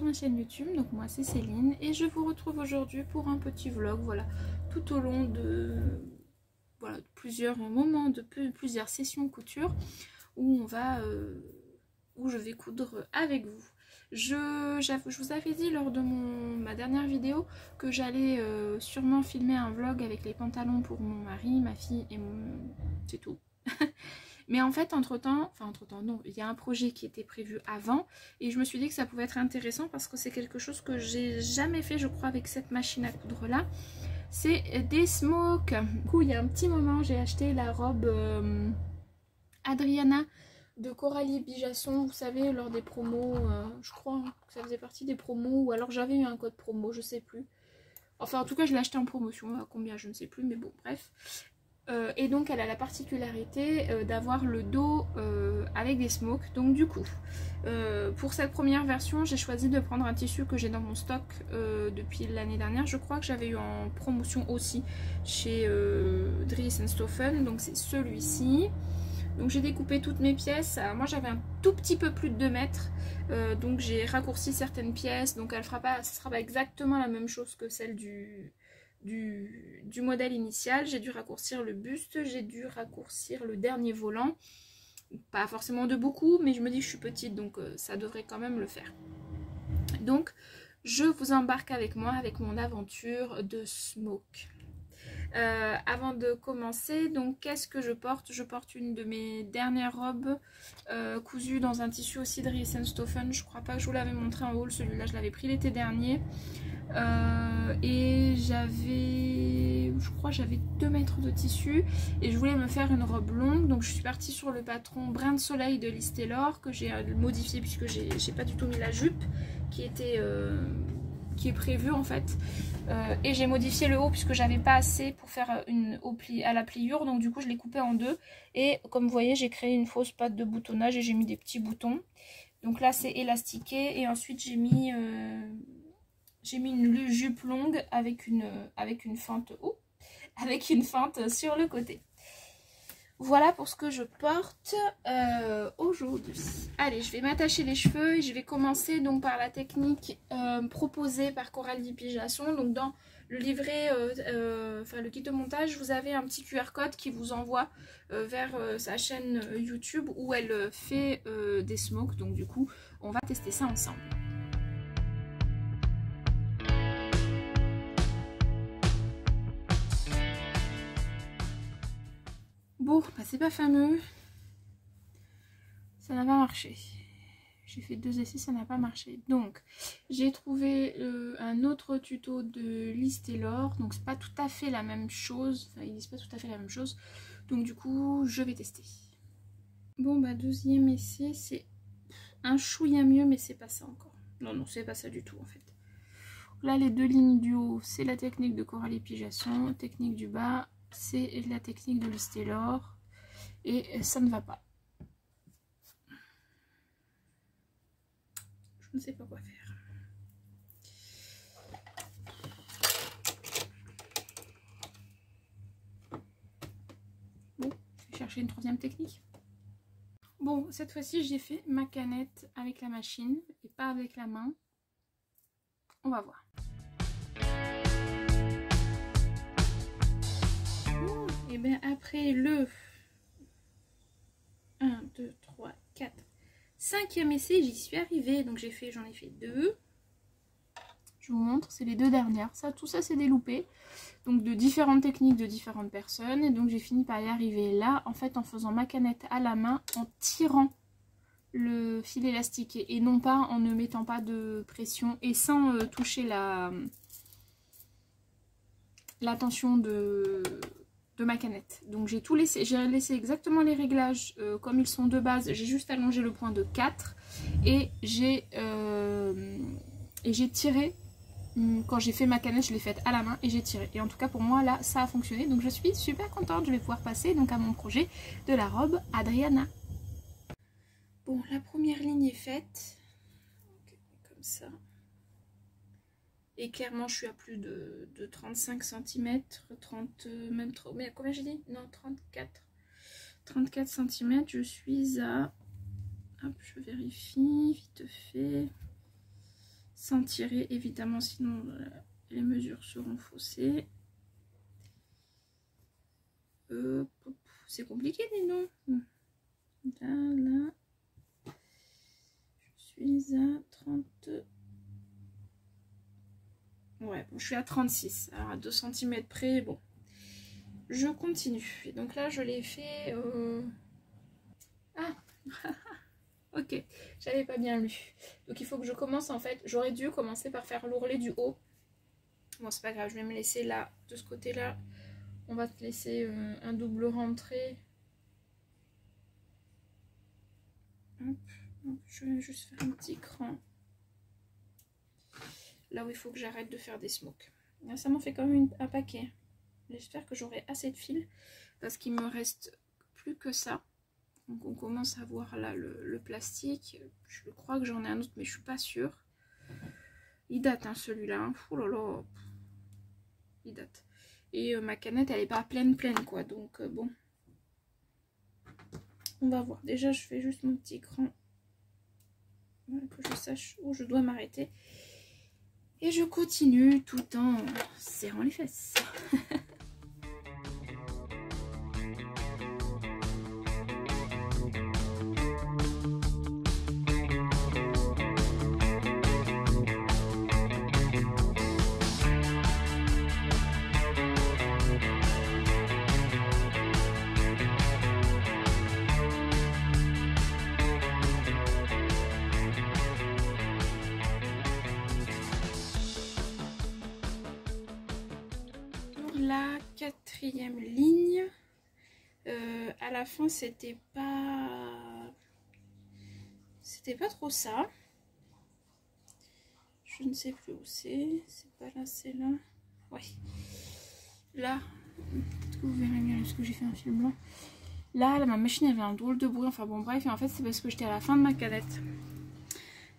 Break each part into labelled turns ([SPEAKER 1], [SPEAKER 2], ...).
[SPEAKER 1] ma chaîne YouTube. Donc moi c'est Céline et je vous retrouve aujourd'hui pour un petit vlog, voilà, tout au long de plusieurs moments, de plusieurs sessions couture où où je vais coudre avec vous. Je vous avais dit lors de ma dernière vidéo que j'allais sûrement filmer un vlog avec les pantalons pour mon mari, ma fille et c'est tout. Mais en fait, entre-temps, non, il y a un projet qui était prévu avant et je me suis dit que ça pouvait être intéressant parce que c'est quelque chose que j'ai jamais fait, je crois, avec cette machine à coudre là. C'est des smokes. Du coup, il y a un petit moment, j'ai acheté la robe Adriana de Coralie Bijasson, vous savez, lors des promos, je crois que ça faisait partie des promos, ou alors j'avais eu un code promo, je sais plus. Enfin, en tout cas, je l'ai acheté en promotion, à combien, je ne sais plus, mais bon, bref. Et donc elle a la particularité d'avoir le dos avec des smokes. Donc du coup, pour cette première version, j'ai choisi de prendre un tissu que j'ai dans mon stock depuis l'année dernière. Je crois que j'avais eu en promotion aussi chez Dries & Stoffen. Donc c'est celui-ci. Donc j'ai découpé toutes mes pièces. Alors, moi j'avais un tout petit peu plus de 2 mètres. Donc j'ai raccourci certaines pièces. Donc ce sera pas exactement la même chose que celle du modèle initial. J'ai dû raccourcir le buste, j'ai dû raccourcir le dernier volant, pas forcément de beaucoup, mais je me dis que je suis petite donc ça devrait quand même le faire. Donc je vous embarque avec moi avec mon aventure de smoke. Avant de commencer, donc qu'est-ce que je porte? Je porte une de mes dernières robes cousue dans un tissu aussi de Dries & Stoffen. Je crois pas que je vous l'avais montré en haul, celui-là je l'avais pris l'été dernier. Et je crois j'avais 2 mètres de tissu et je voulais me faire une robe longue, donc je suis partie sur le patron Brin de Soleil de Liz Taylor que j'ai modifié puisque j'ai pas du tout mis la jupe qui est prévue en fait, et j'ai modifié le haut puisque j'avais pas assez pour faire à la pliure, donc du coup je l'ai coupé en deux et comme vous voyez j'ai créé une fausse patte de boutonnage et j'ai mis des petits boutons. Donc là c'est élastiqué et ensuite j'ai mis une jupe longue avec une fente sur le côté. Voilà pour ce que je porte aujourd'hui. Allez, je vais m'attacher les cheveux et je vais commencer donc par la technique proposée par Coralie Bijasson. Donc dans le livret, le kit de montage, vous avez un petit QR code qui vous envoie vers sa chaîne YouTube où elle fait des smokes. Donc du coup, on va tester ça ensemble. Bon, bah c'est pas fameux, ça n'a pas marché. J'ai fait 2 essais, ça n'a pas marché. Donc, j'ai trouvé un autre tuto de Liz Taylor. Donc, c'est pas tout à fait la même chose. Enfin, ils disent pas tout à fait la même chose. Donc, du coup, je vais tester. Bon, bah, 2e essai, c'est un chouïa mieux, mais c'est pas ça encore. Non, non, c'est pas ça du tout en fait. Là, les 2 lignes du haut, c'est la technique de Coralie Bijasson. Technique du bas, c'est la technique de Liz Taylor. Et ça ne va pas. Je ne sais pas quoi faire. Bon, je vais chercher une 3e technique. Bon, cette fois-ci, j'ai fait ma canette avec la machine et pas avec la main. On va voir. Et bien après le 1, 2, 3, 4, 5e essai, j'y suis arrivée. Donc j'en ai fait 2. Je vous montre, c'est les 2 dernières. Tout ça c'est des loupés. Donc de différentes techniques de différentes personnes. Et donc j'ai fini par y arriver là, en fait en faisant ma canette à la main, en tirant le fil élastique et non pas en ne mettant pas de pression et sans toucher la tension de ma canette. Donc j'ai tout laissé, j'ai laissé exactement les réglages comme ils sont de base. J'ai juste allongé le point de 4 et j'ai tiré. Quand j'ai fait ma canette, je l'ai faite à la main et j'ai tiré. Et en tout cas pour moi là ça a fonctionné. Donc je suis super contente. Je vais pouvoir passer donc à mon projet de la robe Adriana. Bon, la première ligne est faite. Comme ça. Et clairement je suis à plus de 35 cm. 30 même trop. Mais combien j'ai dit? Non, 34 cm. Je suis à... Hop, je vérifie vite fait. sans tirer évidemment, sinon les mesures seront faussées. C'est compliqué, dis donc. Là, je suis à 30. Ouais, bon, je suis à 36. Alors à 2 cm près, bon. Je continue. Et donc là, je l'ai fait. Ah ok, j'avais pas bien lu. Donc il faut que je commence en fait. J'aurais dû commencer par faire l'ourlet du haut. Bon, c'est pas grave, je vais me laisser là, de ce côté-là. On va te laisser un double rentré. Hop, hop, je vais juste faire un petit cran. Là où il faut que j'arrête de faire des smokes. Là, ça m'en fait quand même un paquet. J'espère que j'aurai assez de fil. Parce qu'il me reste plus que ça. Donc on commence à voir là le plastique. Je crois que j'en ai un autre mais je suis pas sûre. Il date hein, celui-là. Hein. Oh là là. Il date. Et ma canette elle est pas pleine quoi. Donc bon. On va voir. Déjà je fais juste mon petit cran. Voilà, que je sache où je dois m'arrêter. Et je continue tout en serrant les fesses. La 4e ligne, à la fin c'était pas trop ça. Je ne sais plus où c'est pas là, c'est là. Ouais, là peut-être que vous verrez mieux parce que j'ai fait un fil blanc. Là ma machine avait un drôle de bruit, enfin bon bref, et en fait c'est parce que j'étais à la fin de ma canette.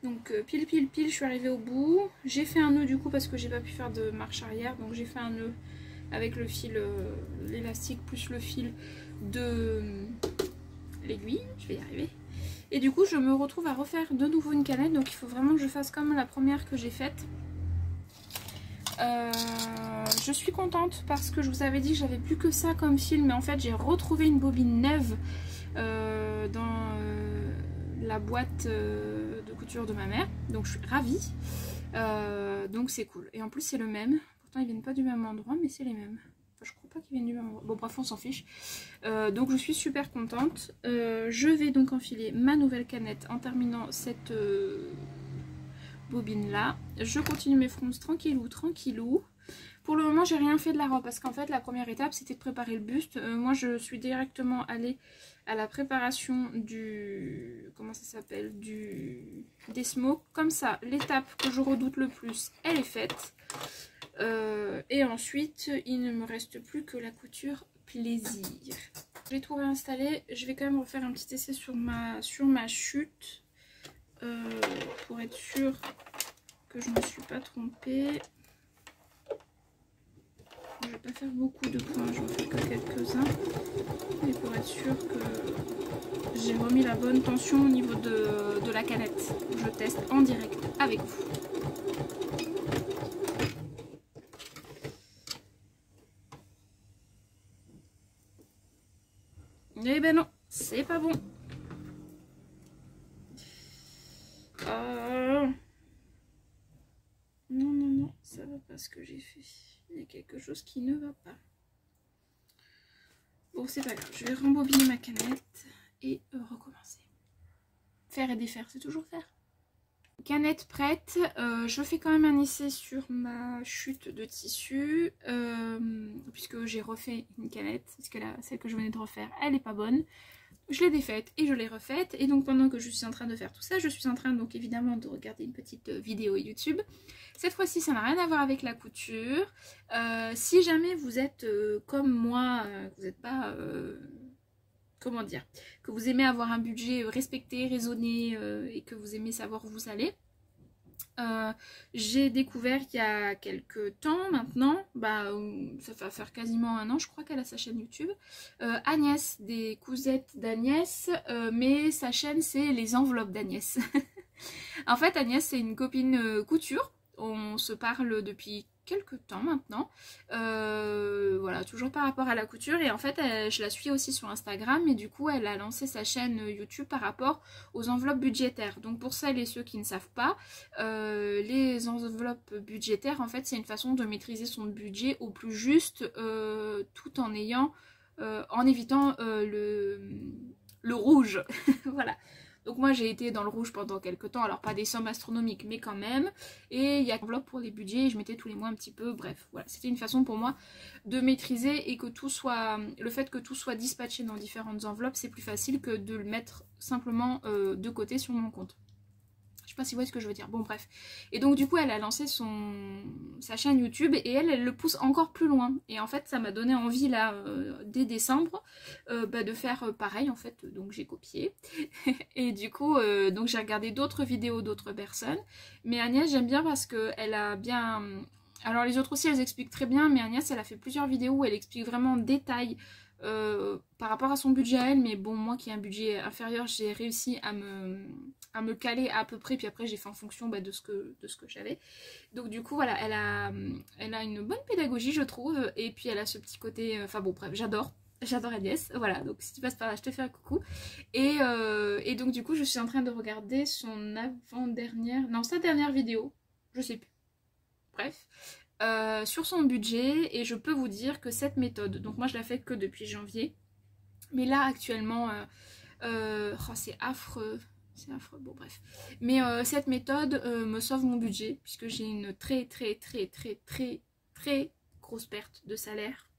[SPEAKER 1] Donc pile je suis arrivée au bout. J'ai fait un nœud du coup parce que j'ai pas pu faire de marche arrière, donc j'ai fait un nœud avec le fil, l'élastique plus le fil de l'aiguille, je vais y arriver. Et du coup je me retrouve à refaire de nouveau une canette, donc il faut vraiment que je fasse comme la première que j'ai faite. Je suis contente parce que je vous avais dit que j'avais plus que ça comme fil, mais en fait j'ai retrouvé une bobine neuve dans la boîte de couture de ma mère, donc je suis ravie. Donc c'est cool, et en plus c'est le même. Pourtant ils viennent pas du même endroit mais c'est les mêmes. Enfin je crois pas qu'ils viennent du même endroit. Bon bref on s'en fiche. Donc je suis super contente. Je vais donc enfiler ma nouvelle canette en terminant cette bobine là. Je continue mes fronces tranquillou. Pour le moment j'ai rien fait de la robe parce qu'en fait la première étape c'était de préparer le buste. Moi je suis directement allée à la préparation du... comment ça s'appelle, des smokes. Comme ça l'étape que je redoute le plus elle est faite. Et ensuite il ne me reste plus que la couture plaisir. J'ai tout réinstallé. Je vais quand même refaire un petit essai sur ma chute pour être sûre que je ne me suis pas trompée. Je ne vais pas faire beaucoup de points, j'en fais que quelques-uns, mais pour être sûre que j'ai remis la bonne tension au niveau de la canette. Je teste en direct avec vous. Eh ben non, c'est pas bon. Non, ça va pas ce que j'ai fait. Il y a quelque chose qui ne va pas. Bon, c'est pas grave, je vais rembobiner ma canette et recommencer. Faire et défaire, c'est toujours faire. Canette prête, je fais quand même un essai sur ma chute de tissu, puisque j'ai refait une canette, parce que là, celle que je venais de refaire, elle n'est pas bonne. Je l'ai défaite et je l'ai refaite, et donc pendant que je suis en train de faire tout ça, je suis en train donc évidemment de regarder une petite vidéo YouTube. Cette fois-ci ça n'a rien à voir avec la couture. Si jamais vous êtes comme moi, vous n'êtes pas, comment dire, que vous aimez avoir un budget respecté, raisonné, et que vous aimez savoir où vous allez, j'ai découvert il y a quelques temps maintenant, ça va faire quasiment un an je crois qu'elle a sa chaîne YouTube, Agnès, des cousettes d'Agnès, mais sa chaîne c'est les enveloppes d'Agnès. En fait, Agnès, c'est une copine couture. On se parle depuis quelques temps maintenant. Voilà, toujours par rapport à la couture. Et en fait, je la suis aussi sur Instagram. Et du coup, elle a lancé sa chaîne YouTube par rapport aux enveloppes budgétaires. Donc pour celles et ceux qui ne savent pas, les enveloppes budgétaires, en fait, c'est une façon de maîtriser son budget au plus juste, tout en ayant, en évitant le rouge. Voilà. Donc moi j'ai été dans le rouge pendant quelques temps, alors pas des sommes astronomiques mais quand même. Et il y a une enveloppe pour les budgets, je mettais tous les mois un petit peu, bref. Voilà, c'était une façon pour moi de maîtriser et que tout soit... Le fait que tout soit dispatché dans différentes enveloppes, c'est plus facile que de le mettre simplement de côté sur mon compte. Je sais pas si vous voyez ce que je veux dire. Bon bref. Et donc du coup elle a lancé sa chaîne YouTube et elle le pousse encore plus loin. Et en fait ça m'a donné envie là dès décembre de faire pareil en fait. Donc j'ai copié. Et du coup donc j'ai regardé d'autres vidéos d'autres personnes. Mais Agnès j'aime bien parce que elle a bien... Alors les autres aussi elles expliquent très bien. Mais Agnès elle a fait plusieurs vidéos où elle explique vraiment en détail par rapport à son budget à elle. Mais bon moi qui ai un budget inférieur j'ai réussi à me caler à peu près, puis après j'ai fait en fonction de ce que j'avais. Donc du coup voilà, elle a une bonne pédagogie je trouve, et puis elle a ce petit côté, enfin bon bref, j'adore Agnès, voilà, donc si tu passes par là je te fais un coucou. Et donc du coup je suis en train de regarder son avant-dernière, non sa dernière vidéo, je sais plus, bref, sur son budget, et je peux vous dire que cette méthode, donc moi je la fais que depuis janvier, mais là actuellement, oh, c'est affreux. C'est affreux, bon bref. Mais cette méthode me sauve mon budget puisque j'ai une très grosse perte de salaire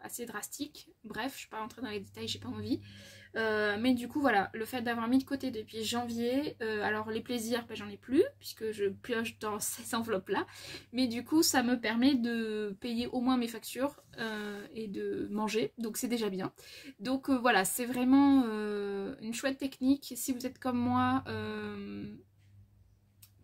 [SPEAKER 1] assez drastique. Bref, je ne vais pas rentrer dans les détails, j'ai pas envie. Mais du coup voilà, le fait d'avoir mis de côté depuis janvier, alors les plaisirs j'en ai plus puisque je pioche dans ces enveloppes là, mais du coup ça me permet de payer au moins mes factures et de manger, donc c'est déjà bien. Donc voilà, c'est vraiment une chouette technique. Si vous êtes comme moi,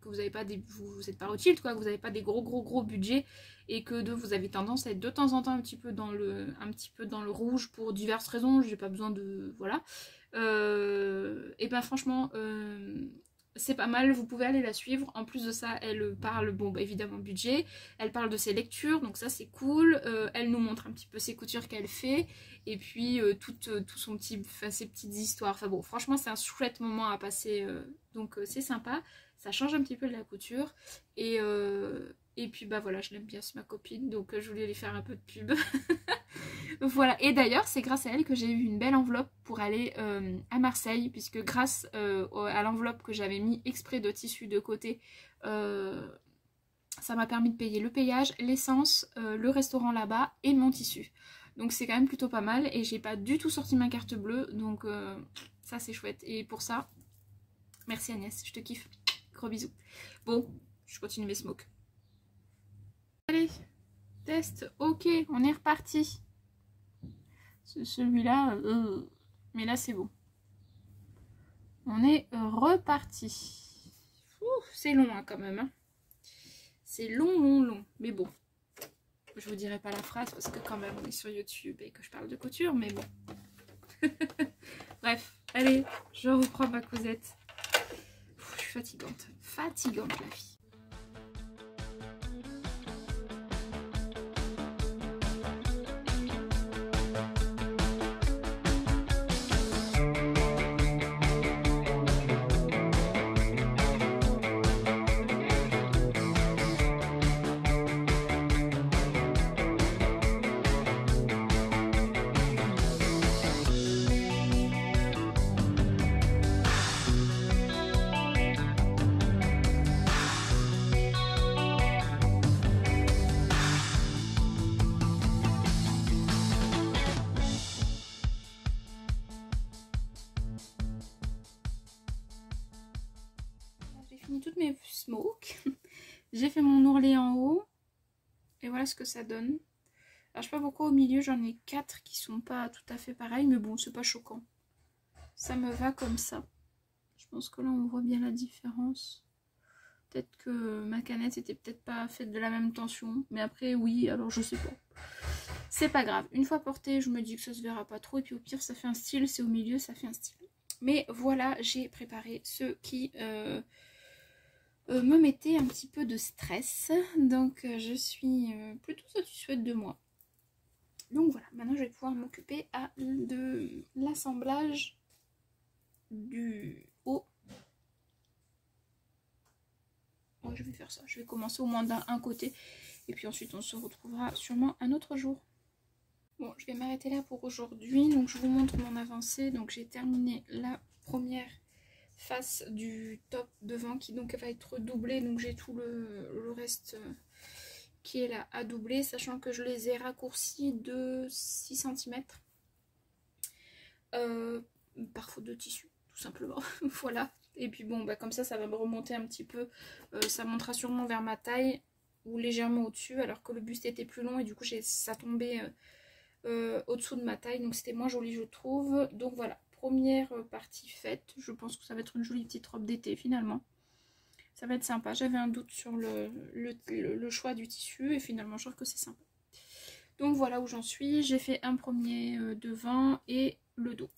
[SPEAKER 1] que vous n'avez pas vous êtes pas rothschild quoi, que vous n'avez pas des gros budgets et que vous avez tendance à être de temps en temps un petit peu dans le rouge pour diverses raisons, j'ai pas besoin de... voilà. Et ben franchement c'est pas mal, vous pouvez aller la suivre. En plus de ça elle parle, bon évidemment budget, elle parle de ses lectures, donc ça c'est cool. Elle nous montre un petit peu ses coutures qu'elle fait, et puis tout son ses petites histoires, enfin bon franchement c'est un chouette moment à passer, donc c'est sympa. Ça change un petit peu de la couture. Et puis bah voilà, je l'aime bien, c'est ma copine. Donc je voulais lui faire un peu de pub. Voilà. Et d'ailleurs, c'est grâce à elle que j'ai eu une belle enveloppe pour aller à Marseille. Puisque grâce à l'enveloppe que j'avais mis exprès de tissu de côté, ça m'a permis de payer le péage, l'essence, le restaurant là-bas et mon tissu. Donc c'est quand même plutôt pas mal. Et j'ai pas du tout sorti ma carte bleue. Donc ça c'est chouette. Et pour ça, merci Agnès, je te kiffe. Gros bisous. Bon, je continue mes smokes. Allez, test, ok, on est reparti. Celui-là, mais là c'est bon. On est reparti. C'est long hein, quand même. Hein. C'est long. Mais bon, je vous dirai pas la phrase parce que quand même on est sur YouTube et que je parle de couture, mais bon. Bref, allez, je reprends ma causette. Je suis fatigante la vie. Toutes mes smokes. J'ai fait mon ourlet en haut. Et voilà ce que ça donne. Alors je sais pas pourquoi au milieu j'en ai 4 qui sont pas tout à fait pareils. Mais bon c'est pas choquant. Ça me va comme ça. Je pense que là on voit bien la différence. Peut-être que ma canette était peut-être pas faite de la même tension. Mais après oui, alors je sais pas. C'est pas grave. Une fois portée je me dis que ça se verra pas trop. Et puis au pire ça fait un style. C'est au milieu ça fait un style. Mais voilà, j'ai préparé ce qui me mettait un petit peu de stress. Donc je suis plutôt satisfaite de moi. Donc voilà, maintenant je vais pouvoir m'occuper de l'assemblage du haut. Moi je vais faire ça, je vais commencer au moins d'un côté. Et puis ensuite on se retrouvera sûrement un autre jour. Bon, je vais m'arrêter là pour aujourd'hui. Donc je vous montre mon avancée. Donc j'ai terminé la première face du top devant qui donc va être doublé. Donc j'ai tout le reste qui est là à doubler, sachant que je les ai raccourcis de 6 cm par faute de tissu, tout simplement. Voilà. Et puis bon, bah, comme ça va me remonter un petit peu. Ça montera sûrement vers ma taille ou légèrement au-dessus, alors que le buste était plus long et du coup ça tombait au-dessous de ma taille, donc c'était moins joli je trouve. Donc voilà, première partie faite. Je pense que ça va être une jolie petite robe d'été finalement. Ça va être sympa. J'avais un doute sur le choix du tissu et finalement je trouve que c'est sympa. Donc voilà où j'en suis. J'ai fait un premier devant et le dos.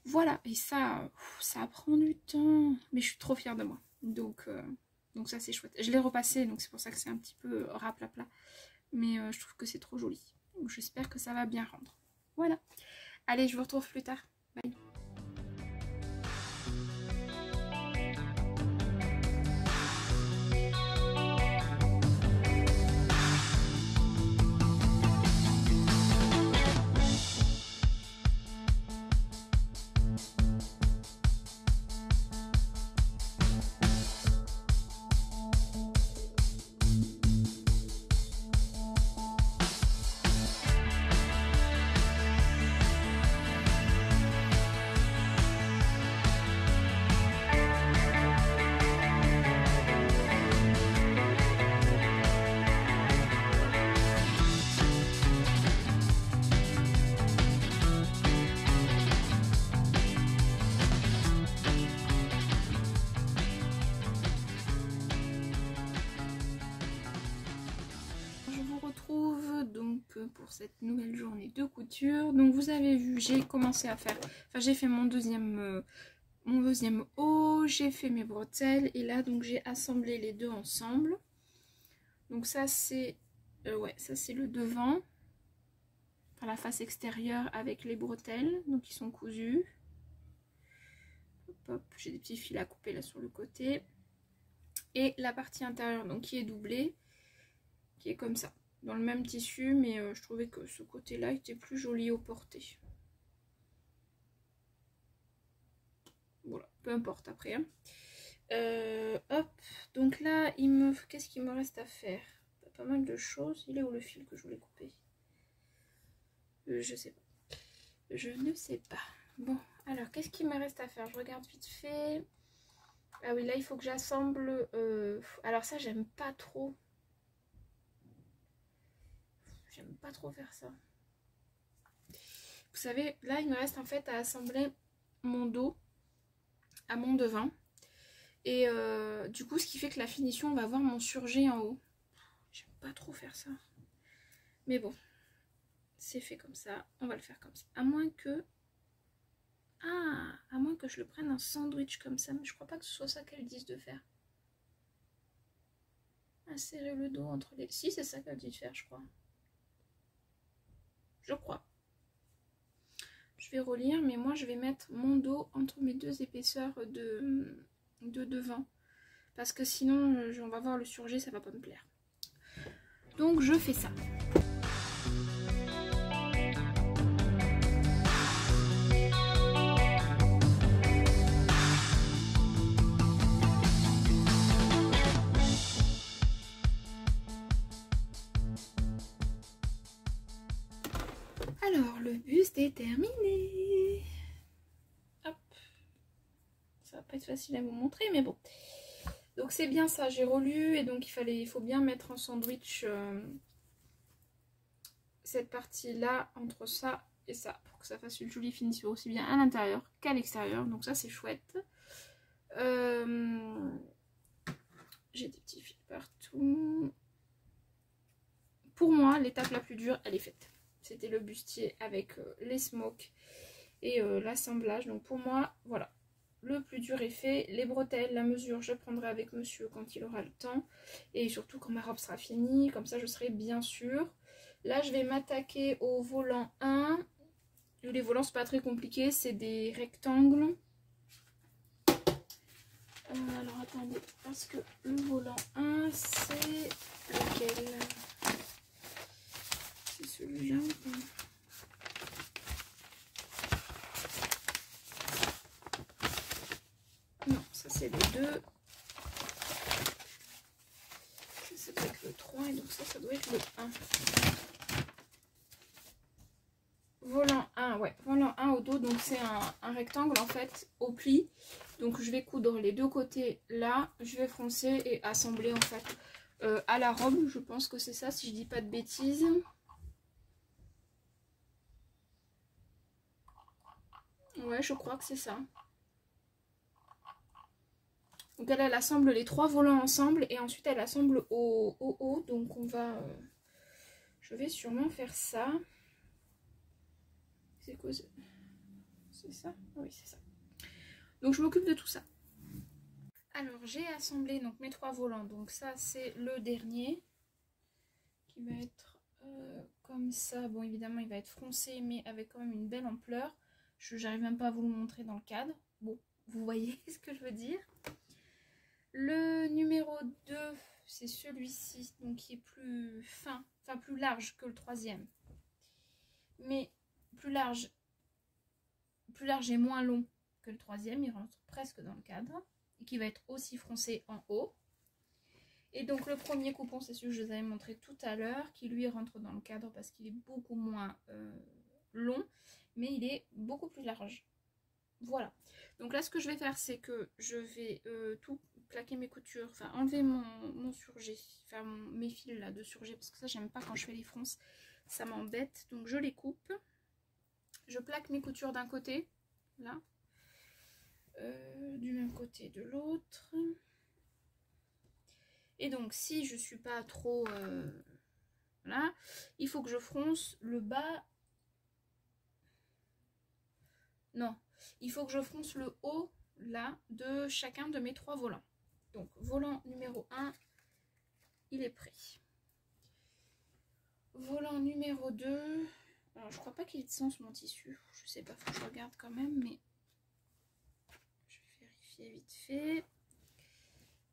[SPEAKER 1] Voilà, et ça prend du temps, mais je suis trop fière de moi. Donc ça c'est chouette. Je l'ai repassé, donc c'est pour ça que c'est un petit peu raplapla. Mais je trouve que c'est trop joli. Donc j'espère que ça va bien rendre. Voilà. Allez, je vous retrouve plus tard. Bye. Pour cette nouvelle journée de couture. Donc vous avez vu, j'ai commencé à faire, enfin j'ai fait mon deuxième haut, j'ai fait mes bretelles et là donc j'ai assemblé les deux ensemble. Donc ça c'est ouais, ça c'est le devant, enfin, la face extérieure avec les bretelles donc qui sont cousues. Hop, hop, j'ai des petits fils à couper là sur le côté et la partie intérieure donc qui est doublée, qui est comme ça, dans le même tissu, mais je trouvais que ce côté là était plus joli au porté. Voilà, peu importe après hein. Hop, donc là qu'est-ce qu'il me reste à faire? Pas mal de choses. Il est où le fil que je voulais couper? Je sais pas, je ne sais pas. Bon, alors qu'est-ce qu'il me reste à faire? Je regarde vite fait. Ah oui, là il faut que j'assemble alors ça j'aime pas trop. J'aime pas trop faire ça. Vous savez, là il me reste en fait à assembler mon dos à mon devant. Et du coup ce qui fait que la finition on va voir mon surjet en haut. J'aime pas trop faire ça. Mais bon, c'est fait comme ça. On va le faire comme ça. À moins que... Ah, à moins que je le prenne en sandwich comme ça. Mais je crois pas que ce soit ça qu'elles disent de faire. Insérer le dos entre les... Si, c'est ça qu'elles disent de faire, je crois. Je crois. Je vais relire, mais moi je vais mettre mon dos entre mes deux épaisseurs de devant. Parce que sinon, on va voir le surjet, ça va pas me plaire. Donc je fais ça. Alors, le buste est terminé. Hop. Ça va pas être facile à vous montrer, mais bon. Donc c'est bien ça, j'ai relu et donc il faut bien mettre en sandwich cette partie-là entre ça et ça pour que ça fasse une jolie finition aussi bien à l'intérieur qu'à l'extérieur. Donc ça c'est chouette. J'ai des petits fils partout. Pour moi, l'étape la plus dure, elle est faite. C'était le bustier avec les smokes et l'assemblage. Donc pour moi, voilà, le plus dur est fait. Les bretelles, la mesure, je prendrai avec monsieur quand il aura le temps. Et surtout quand ma robe sera finie, comme ça je serai bien sûre. Là, je vais m'attaquer au volant 1. Les volants, c'est pas très compliqué, c'est des rectangles. Alors attendez, parce que le volant 1, c'est lequel? C'est celui-là. Non, ça c'est le 2. Ça doit être le 3 et donc ça doit être le 1. Volant 1, ouais, volant 1 au dos, donc c'est un rectangle en fait au pli. Donc je vais coudre les deux côtés là, je vais froncer et assembler en fait à la robe. Je pense que c'est ça si je dis pas de bêtises. Ouais, je crois que c'est ça. Donc elle assemble les 3 volants ensemble et ensuite elle assemble au haut. Donc on va... je vais sûrement faire ça. C'est quoi? C'est ça? Oui, c'est ça. Donc je m'occupe de tout ça. Alors j'ai assemblé donc mes 3 volants. Donc ça c'est le dernier qui va être comme ça. Bon évidemment il va être froncé mais avec quand même une belle ampleur. J'arrive même pas à vous le montrer dans le cadre. Bon, vous voyez ce que je veux dire. Le numéro 2 c'est celui-ci, donc qui est plus fin, enfin plus large que le troisième. Mais plus large et moins long que le troisième, il rentre presque dans le cadre. Et qui va être aussi froncé en haut. Et donc le premier coupon, c'est celui que je vous avais montré tout à l'heure, qui lui rentre dans le cadre parce qu'il est beaucoup moins long, mais il est beaucoup plus large. Voilà. Donc là, ce que je vais faire, c'est que je vais tout plaquer mes coutures, enfin enlever mon surjet, enfin mes fils là de surjet, parce que ça, j'aime pas quand je fais les fronces, ça m'embête. Donc je les coupe. Je plaque mes coutures d'un côté, là, du même côté de l'autre. Et donc si je suis pas trop là, il faut que je fronce le bas. Non, il faut que je fronce le haut là de chacun de mes 3 volants. Donc volant numéro 1, il est prêt. Volant numéro 2, alors je crois pas qu'il ait de sens mon tissu, je sais pas, faut que je regarde quand même, mais je vais vérifier vite fait.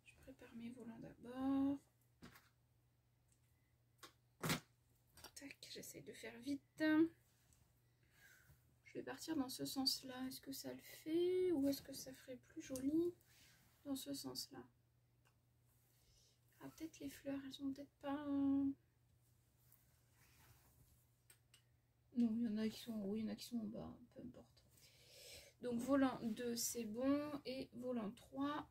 [SPEAKER 1] Je prépare mes volants d'abord. Tac, j'essaie de faire vite. Je vais partir dans ce sens-là. Est-ce que ça le fait ou est-ce que ça ferait plus joli dans ce sens-là? Ah, peut-être les fleurs, elles sont peut-être pas... Non, il y en a qui sont en haut, il y en a qui sont en bas, peu importe. Donc volant 2, c'est bon. Et volant 3...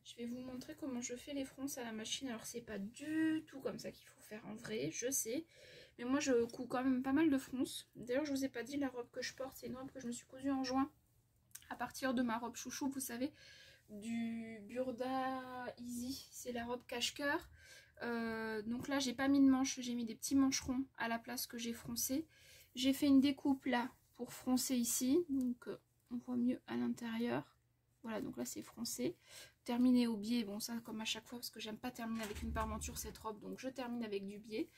[SPEAKER 1] Je vais vous montrer comment je fais les fronces à la machine. Alors c'est pas du tout comme ça qu'il faut faire en vrai, je sais. Mais moi je couds quand même pas mal de fronces. D'ailleurs je vous ai pas dit, la robe que je porte, c'est une robe que je me suis cousue en juin. À partir de ma robe chouchou, vous savez, du Burda Easy. C'est la robe cache-cœur. Donc là j'ai pas mis de manches, j'ai mis des petits mancherons à la place que j'ai froncé. J'ai fait une découpe là pour froncer ici. Donc on voit mieux à l'intérieur. Voilà, donc là c'est froncé. Terminé au biais, bon ça comme à chaque fois parce que j'aime pas terminer avec une parmenture cette robe, donc je termine avec du biais.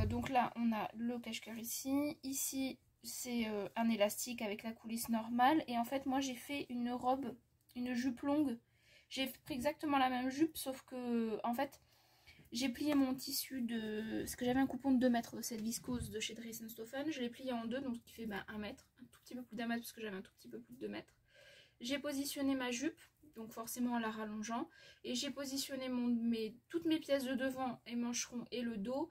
[SPEAKER 1] Donc là on a le cache-cœur ici. Ici c'est un élastique avec la coulisse normale. Et en fait moi j'ai fait une robe, une jupe longue. J'ai pris exactement la même jupe sauf que en fait j'ai plié mon tissu de... Parce que j'avais un coupon de 2 mètres de cette viscose de chez Dress & Stophen. Je l'ai plié en 2, donc ce qui fait 1 mètre. Un tout petit peu plus d'1 mètre parce que j'avais un tout petit peu plus de 2 mètres. J'ai positionné ma jupe, donc forcément en la rallongeant. Et j'ai positionné toutes mes pièces de devant et mancherons et le dos.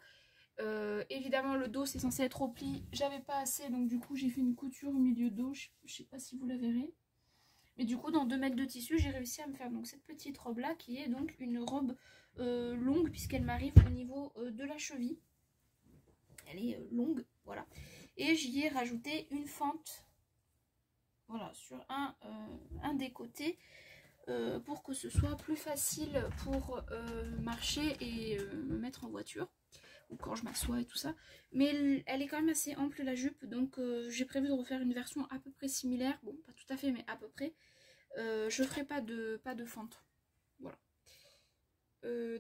[SPEAKER 1] Évidemment le dos c'est censé être au pli. J'avais pas assez, donc du coup j'ai fait une couture au milieu dos. Je sais pas si vous la verrez. Mais du coup dans 2 mètres de tissu j'ai réussi à me faire donc cette petite robe là qui est donc une robe longue puisqu'elle m'arrive au niveau de la cheville. Elle est longue, voilà. Et j'y ai rajouté une fente, voilà, sur un des côtés pour que ce soit plus facile pour marcher et me mettre en voiture ou quand je m'assois et tout ça. Mais elle est quand même assez ample la jupe, donc j'ai prévu de refaire une version à peu près similaire. Bon, pas tout à fait, mais à peu près. Je ferai pas de fente. Voilà.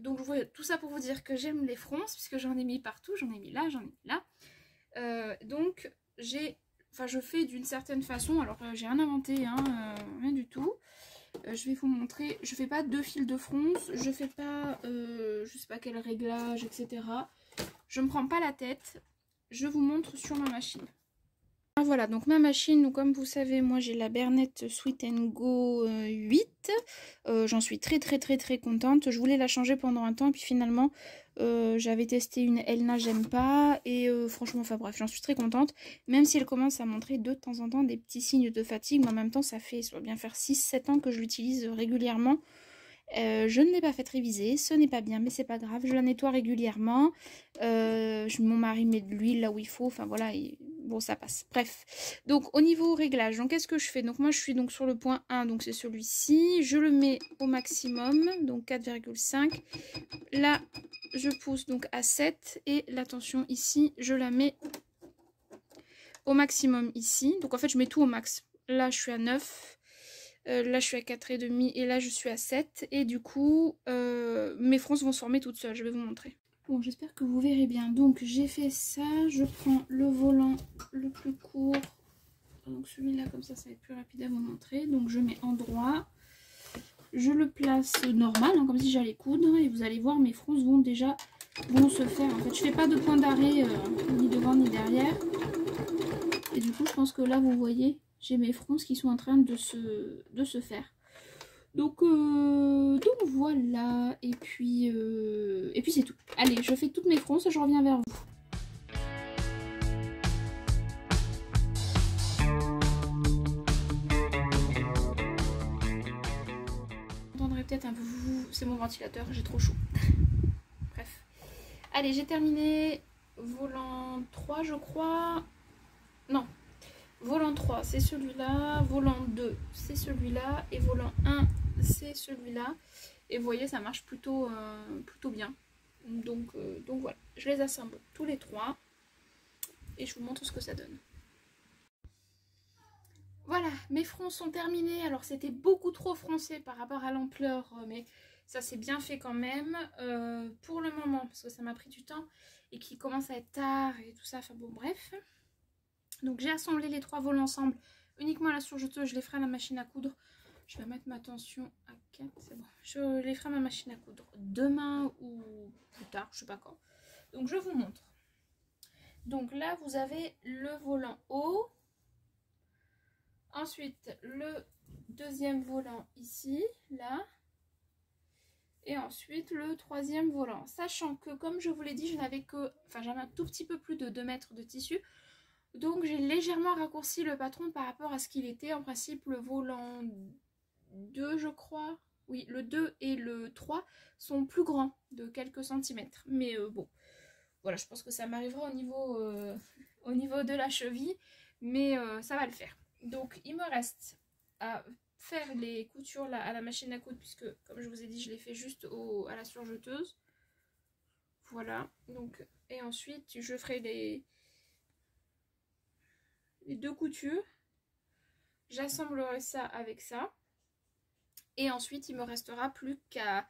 [SPEAKER 1] Donc voilà, tout ça pour vous dire que j'aime les fronces, puisque j'en ai mis partout, j'en ai mis là, j'en ai mis là. Donc je fais d'une certaine façon, alors j'ai rien inventé, hein, rien du tout. Je vais vous montrer, je fais pas 2 fils de fronce, je fais pas je sais pas quel réglage, etc. Je me prends pas la tête, je vous montre sur ma machine. Ah, voilà, donc ma machine, donc comme vous savez, moi j'ai la Bernette Sweet Go 8. J'en suis très contente. Je voulais la changer pendant un temps, et puis finalement j'avais testé une Elna, j'aime pas. Et franchement, enfin bref, j'en suis très contente. Même si elle commence à montrer de temps en temps des petits signes de fatigue, mais en même temps, ça doit bien faire 6-7 ans que je l'utilise régulièrement. Je ne l'ai pas faite réviser, ce n'est pas bien, mais c'est pas grave, je la nettoie régulièrement. Mon mari met de l'huile là où il faut, enfin voilà, bon ça passe. Bref, donc au niveau réglage, donc qu'est-ce que je fais? Donc moi je suis donc sur le point 1, donc c'est celui-ci, je le mets au maximum, donc 4,5. Là je pousse donc à 7 et la tension ici, je la mets au maximum ici. Donc en fait je mets tout au max. Là je suis à 9. Là je suis à 4,5 et là je suis à 7 et du coup mes fronces vont se former toutes seules, je vais vous montrer. Bon, j'espère que vous verrez bien. Donc j'ai fait ça, je prends le volant le plus court, donc celui-là comme ça va être plus rapide à vous montrer. Donc je mets en droit, je le place normal, hein, comme si j'allais coudre, et vous allez voir mes fronces vont se faire. En fait je fais pas de point d'arrêt ni devant ni derrière, et du coup je pense que là vous voyez j'ai mes fronces qui sont en train de se faire. Donc voilà, et puis c'est tout. Allez, je fais toutes mes fronces et je reviens vers vous. Vous entendrez peut-être un peu, c'est mon ventilateur, j'ai trop chaud. Bref. Allez, j'ai terminé volant 3 je crois. Non. Volant 3 c'est celui-là, volant 2 c'est celui-là et volant 1 c'est celui-là. Et vous voyez ça marche plutôt bien. Donc voilà, je les assemble tous les 3 et je vous montre ce que ça donne. Voilà, mes fronces sont terminés. Alors c'était beaucoup trop froncé par rapport à l'ampleur, mais ça s'est bien fait quand même pour le moment parce que ça m'a pris du temps et qu'il commence à être tard et tout ça, enfin bon bref. Donc j'ai assemblé les 3 vols ensemble, uniquement à la surjeteuse, je les ferai à la machine à coudre. Je vais mettre ma tension à 4, c'est bon. Je les ferai à ma machine à coudre demain ou plus tard, je sais pas quand. Donc je vous montre. Donc là vous avez le volant haut. Ensuite le deuxième volant ici, là. Et ensuite le troisième volant. Sachant que comme je vous l'ai dit, j'avais un tout petit peu plus de 2 mètres de tissu. Donc j'ai légèrement raccourci le patron par rapport à ce qu'il était. En principe le volant 2 je crois, oui le 2 et le 3 sont plus grands de quelques centimètres. Mais bon, voilà, je pense que ça m'arrivera au niveau de la cheville. Mais ça va le faire. Donc il me reste à faire les coutures là à la machine à coudre. Puisque comme je vous ai dit je les fais juste à la surjeteuse. Voilà, donc et ensuite je ferai les 2 coutures, j'assemblerai ça avec ça et ensuite il me restera plus qu'à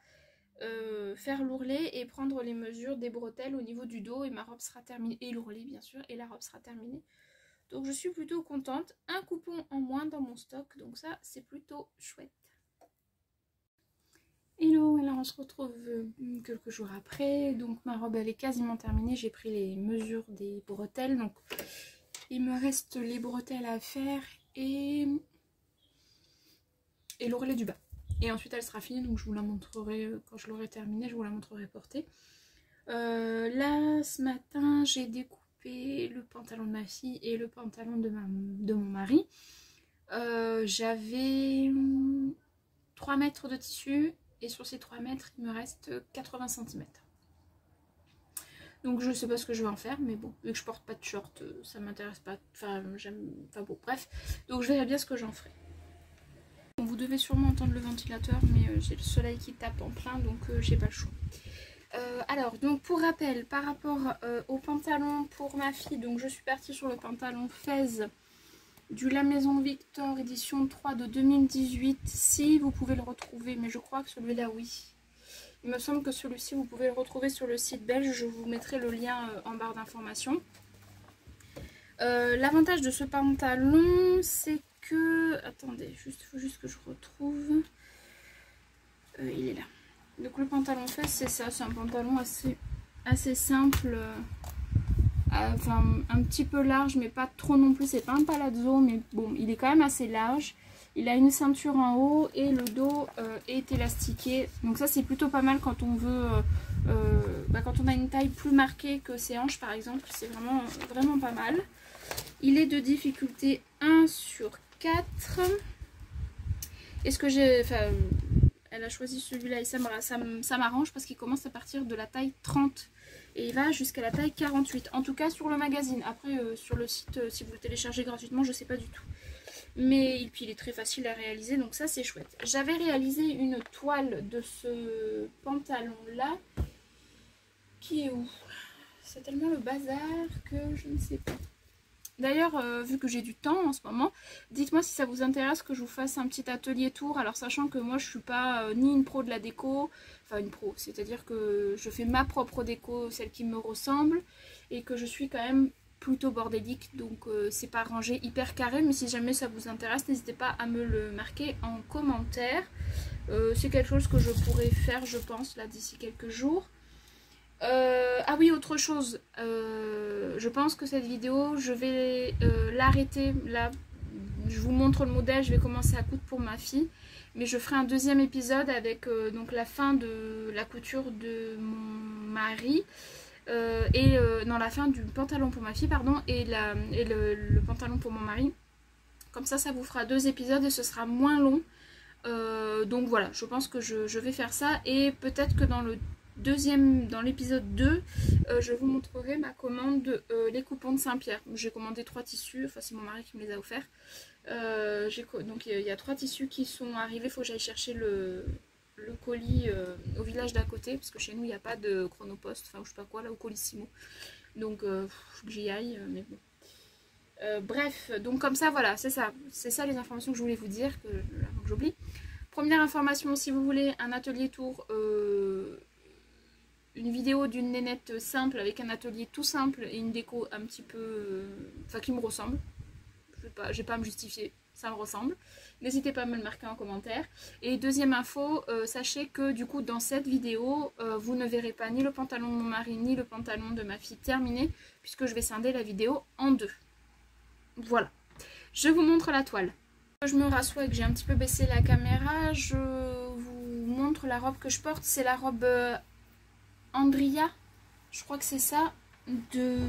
[SPEAKER 1] faire l'ourlet et prendre les mesures des bretelles au niveau du dos et ma robe sera terminée, et l'ourlet bien sûr, et la robe sera terminée. Donc je suis plutôt contente. Un coupon en moins dans mon stock, donc ça c'est plutôt chouette. Hello, alors on se retrouve quelques jours après. Donc ma robe elle est quasiment terminée, j'ai pris les mesures des bretelles, donc il me reste les bretelles à faire et l'ourlet du bas. Et ensuite elle sera finie, donc je vous la montrerai quand je l'aurai terminée, je vous la montrerai portée. Là ce matin j'ai découpé le pantalon de ma fille et le pantalon de mon mari. J'avais 3 mètres de tissu et sur ces 3 mètres il me reste 80 cm. Donc je sais pas ce que je vais en faire, mais bon, vu que je porte pas de short, ça m'intéresse pas. Enfin bon, bref. Donc je verrai bien ce que j'en ferai. Bon, vous devez sûrement entendre le ventilateur, mais j'ai le soleil qui tape en plein, donc j'ai pas le choix. Alors, donc pour rappel, par rapport au pantalon pour ma fille, donc je suis partie sur le pantalon Fez du La Maison Victor édition 3 de 2018. Si vous pouvez le retrouver, mais je crois que celui-là, oui. Il me semble que celui-ci, vous pouvez le retrouver sur le site belge. Je vous mettrai le lien en barre d'informations. L'avantage de ce pantalon, c'est que... Attendez, il faut juste que je retrouve. Il est là. Donc le pantalon Fez, c'est ça. C'est un pantalon assez simple. Enfin, un petit peu large, mais pas trop non plus. C'est pas un palazzo, mais bon, il est quand même assez large. Il a une ceinture en haut et le dos est élastiqué. Donc ça, c'est plutôt pas mal quand on veut... quand on a une taille plus marquée que ses hanches, par exemple. C'est vraiment pas mal. Il est de difficulté 1 sur 4. Est-ce que j'ai... Enfin, elle a choisi celui-là et ça m'arrange parce qu'il commence à partir de la taille 30. Et il va jusqu'à la taille 48. En tout cas sur le magazine. Après sur le site, si vous le téléchargez gratuitement, je sais pas du tout. Mais puis il est très facile à réaliser, donc ça c'est chouette. J'avais réalisé une toile de ce pantalon là. Qui est où? C'est tellement le bazar que je ne sais pas. D'ailleurs, vu que j'ai du temps en ce moment, dites-moi si ça vous intéresse que je vous fasse un petit atelier tour. Alors sachant que moi je suis pas ni une pro de la déco, enfin une pro, c'est-à-dire que je fais ma propre déco, celle qui me ressemble, et que je suis quand même plutôt bordélique, donc c'est pas rangé hyper carré, mais si jamais ça vous intéresse, n'hésitez pas à me le marquer en commentaire. C'est quelque chose que je pourrais faire, je pense, là d'ici quelques jours. Ah oui, autre chose, je pense que cette vidéo, je vais l'arrêter là. Je vous montre le modèle, je vais commencer à coudre pour ma fille, mais je ferai un deuxième épisode avec donc la fin de la couture de mon mari non, la fin du pantalon pour ma fille, pardon, et le pantalon pour mon mari. Comme ça vous fera 2 épisodes et ce sera moins long. Donc voilà, je pense que je vais faire ça, et peut-être que dans l'épisode 2, je vous montrerai ma commande les coupons de Saint-Pierre. J'ai commandé 3 tissus, enfin c'est mon mari qui me les a offerts. Donc il y a 3 tissus qui sont arrivés, il faut que j'aille chercher le colis au village d'à côté, parce que chez nous il n'y a pas de chronopost, enfin je sais pas quoi, là au Colissimo. Donc faut que j'y aille, mais bon. Bref, donc comme ça, voilà, c'est ça les informations que je voulais vous dire, avant que j'oublie. Première information, si vous voulez un atelier tour, une vidéo d'une nénette simple avec un atelier tout simple et une déco un petit peu... Enfin qui me ressemble. J'ai pas à me justifier, ça me ressemble. N'hésitez pas à me le marquer en commentaire. Et deuxième info, sachez que du coup dans cette vidéo, vous ne verrez pas ni le pantalon de mon mari ni le pantalon de ma fille terminé, puisque je vais scinder la vidéo en 2. Voilà. Je vous montre la toile. Je me rassois et que j'ai un petit peu baissé la caméra, je vous montre la robe que je porte. C'est la robe Andria, je crois que c'est ça, de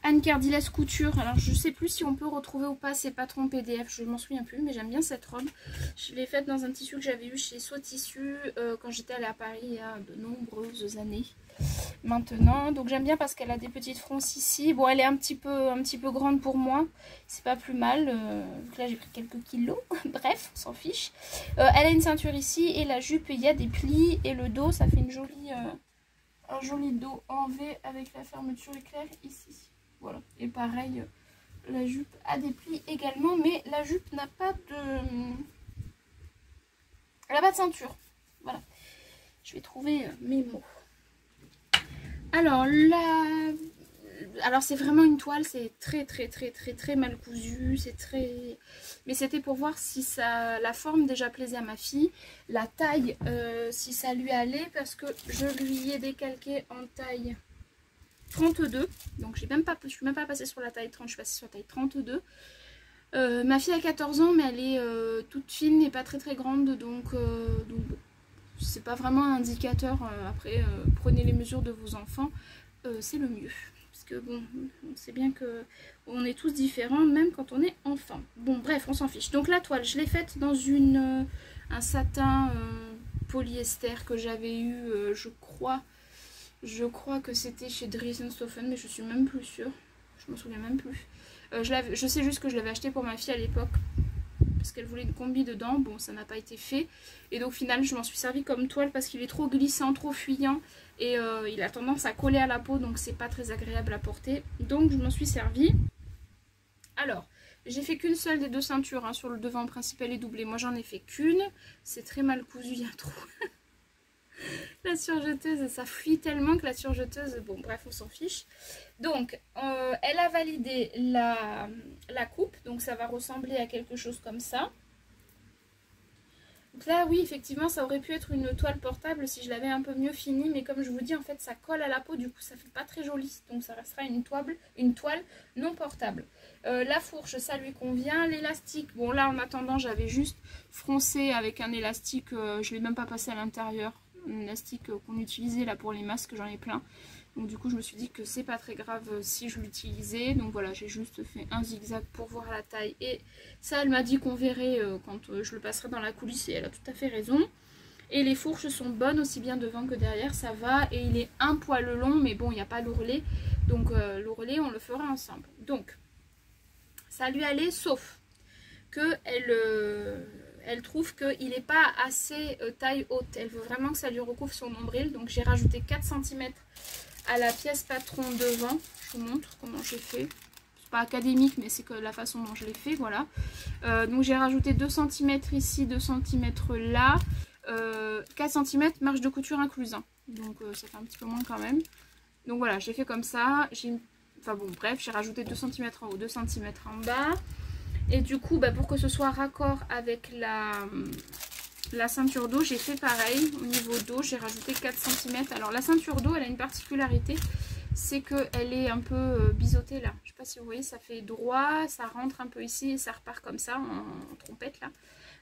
[SPEAKER 1] Anne Cardilles Couture. Alors je sais plus si on peut retrouver ou pas ses patrons PDF, je m'en souviens plus, mais j'aime bien cette robe. Je l'ai faite dans un tissu que j'avais eu chez Soit Tissu quand j'étais allée à Paris il y a de nombreuses années maintenant. Donc j'aime bien parce qu'elle a des petites fronces ici. Bon, elle est un petit peu grande pour moi, c'est pas plus mal. Là j'ai pris quelques kilos, bref, on s'en fiche. Elle a une ceinture ici et la jupe, il y a des plis, et le dos, ça fait un joli dos en V avec la fermeture éclair ici. Voilà, et pareil, la jupe a des plis également, mais la jupe n'a pas de... Elle n'a pas de ceinture. Voilà, je vais trouver mes mots. Alors c'est vraiment une toile, c'est très mal cousu, c'est très... Mais c'était pour voir si la forme déjà plaisait à ma fille, la taille, si ça lui allait, parce que je lui ai décalqué en taille 32, donc je suis même pas passée sur la taille 30, je suis passée sur la taille 32. Ma fille a 14 ans, mais elle est toute fine et pas très grande, donc bon. C'est pas vraiment un indicateur. Après, prenez les mesures de vos enfants, c'est le mieux. Parce que bon, on sait bien que on est tous différents, même quand on est enfant. Bon, bref, on s'en fiche. Donc la toile, je l'ai faite dans un satin polyester que j'avais eu, je crois que c'était chez Dries & Stoffen, mais je suis même plus sûre. Je me souviens même plus. Je sais juste que je l'avais acheté pour ma fille à l'époque. parce qu'elle voulait une combi dedans. Bon, ça n'a pas été fait. Et donc au final, je m'en suis servi comme toile parce qu'il est trop glissant, trop fuyant. Et il a tendance à coller à la peau, donc c'est pas très agréable à porter. Donc je m'en suis servi. Alors, j'ai fait qu'une seule des deux ceintures, hein, sur le devant principal et doublé. Moi j'en ai fait qu'une. C'est très mal cousu, il y a trop. La surjeteuse, ça fuit tellement que la surjeteuse, bon bref, on s'en fiche. Donc, elle a validé la coupe, donc ça va ressembler à quelque chose comme ça. Donc là, oui, effectivement, ça aurait pu être une toile portable si je l'avais un peu mieux finie, mais comme je vous dis, en fait, ça colle à la peau, du coup, ça fait pas très joli, donc ça restera une toile non portable. La fourche, ça lui convient. L'élastique, bon là, en attendant, j'avais juste froncé avec un élastique, je l'ai même pas passé à l'intérieur. Un élastique qu'on utilisait là pour les masques, j'en ai plein, donc du coup je me suis dit que c'est pas très grave si je l'utilisais. Donc voilà, j'ai juste fait un zigzag pour voir la taille, et ça elle m'a dit qu'on verrait quand je le passerai dans la coulisse, et elle a tout à fait raison. Et les fourches sont bonnes aussi bien devant que derrière, ça va, et il est un poil long, mais bon, il n'y a pas l'ourlet, donc l'ourlet on le fera ensemble. Donc ça lui allait, sauf que elle trouve qu'il n'est pas assez taille haute. Elle veut vraiment que ça lui recouvre son nombril. Donc j'ai rajouté 4 cm à la pièce patron devant. Je vous montre comment j'ai fait. C'est pas académique, mais c'est que la façon dont je l'ai fait, voilà. Donc j'ai rajouté 2 cm ici, 2 cm là. 4 cm marge de couture incluse. Donc ça fait un petit peu moins quand même. Donc voilà, j'ai fait comme ça. Enfin bon, bref, j'ai rajouté 2 cm en haut, 2 cm en bas. Et du coup, bah, pour que ce soit raccord avec la ceinture dos, j'ai fait pareil. Au niveau dos, j'ai rajouté 4 cm. Alors la ceinture dos, elle a une particularité, c'est qu'elle est un peu biseautée là. Je sais pas si vous voyez, ça fait droit, ça rentre un peu ici et ça repart comme ça en trompette là.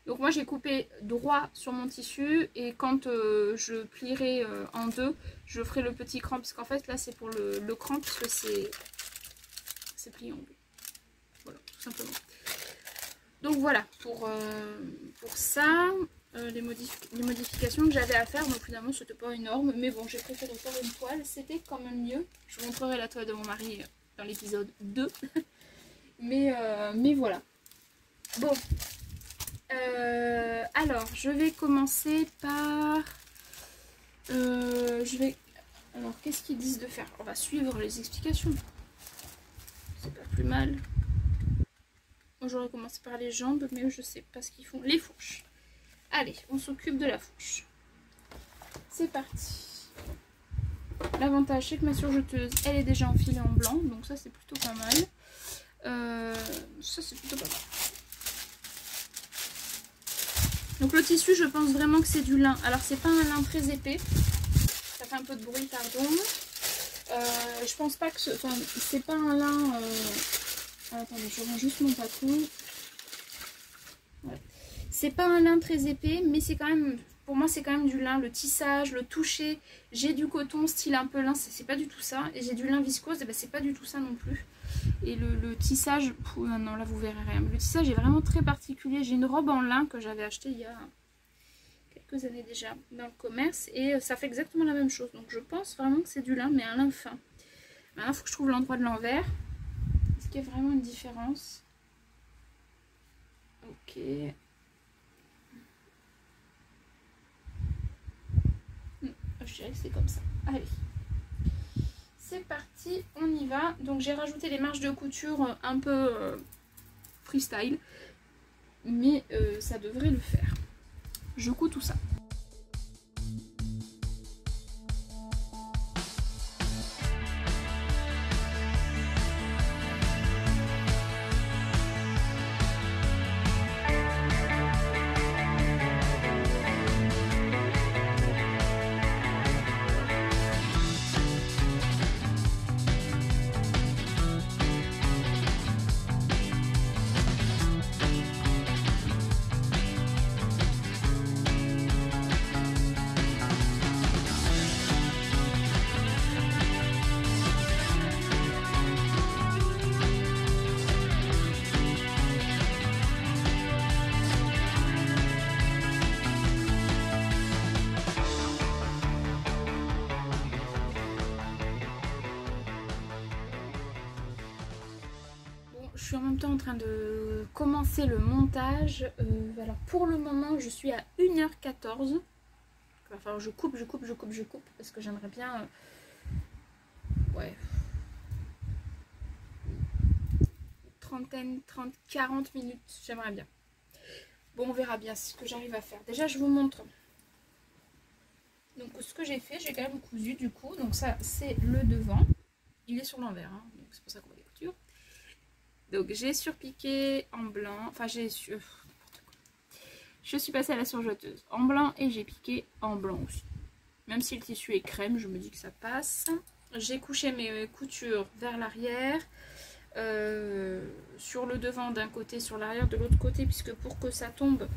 [SPEAKER 1] Donc moi j'ai coupé droit sur mon tissu, et quand je plierai en deux, je ferai le petit cran, parce qu'en fait là c'est pour le cran, parce que c'est plié en deux. Voilà, tout simplement. Donc voilà pour ça, les modifications que j'avais à faire. Donc finalement c'était pas énorme, mais bon, j'ai préféré faire une toile, c'était quand même mieux. Je vous montrerai la toile de mon mari dans l'épisode 2. mais voilà. Bon, alors je vais commencer par... Alors qu'est-ce qu'ils disent de faire? On va suivre les explications. C'est pas plus mal. J'aurais commencé par les jambes, mais je sais pas ce qu'ils font. Les fourches. Allez, on s'occupe de la fourche. C'est parti. L'avantage, c'est que ma surjeteuse, elle est déjà enfilée en blanc, donc ça c'est plutôt pas mal. Ça c'est plutôt pas mal. Donc le tissu, je pense vraiment que c'est du lin. Alors c'est pas un lin très épais. Ça fait un peu de bruit, pardon. Je pense pas que enfin, c'est pas un lin... Attendez, je reviens juste mon patron. Ouais. C'est pas un lin très épais, mais c'est quand même, pour moi c'est quand même du lin. Le tissage, le toucher, j'ai du coton style un peu lin, c'est pas du tout ça. Et j'ai du lin viscose, et ben c'est pas du tout ça non plus. Et le tissage, non là vous verrez rien, mais le tissage est vraiment très particulier. J'ai une robe en lin que j'avais achetée il y a quelques années déjà dans le commerce, et ça fait exactement la même chose. Donc je pense vraiment que c'est du lin, mais un lin fin. Maintenant il faut que je trouve l'endroit de l'envers. Est-ce qu'il y a vraiment une différence? Ok. Je dirais que c'est comme ça. Allez. C'est parti, on y va. Donc j'ai rajouté les marges de couture un peu freestyle. Mais ça devrait le faire. Je couds tout ça. suis en même temps en train de commencer le montage. Alors pour le moment je suis à 1h14. Enfin je coupe parce que j'aimerais bien... ouais. 40 minutes, j'aimerais bien. Bon, on verra bien ce que j'arrive à faire. Déjà je vous montre. Donc ce que j'ai fait, j'ai quand même cousu du coup. Donc ça c'est le devant. Il est sur l'envers, hein, donc c'est pour ça qu'on voit les coutures. Donc j'ai surpiqué en blanc. Enfin j'ai je suis passée à la surjeteuse en blanc et j'ai piqué en blanc aussi. Même si le tissu est crème, je me dis que ça passe. J'ai couché mes coutures vers l'arrière. Sur le devant d'un côté, sur l'arrière de l'autre côté, puisque pour que ça tombe...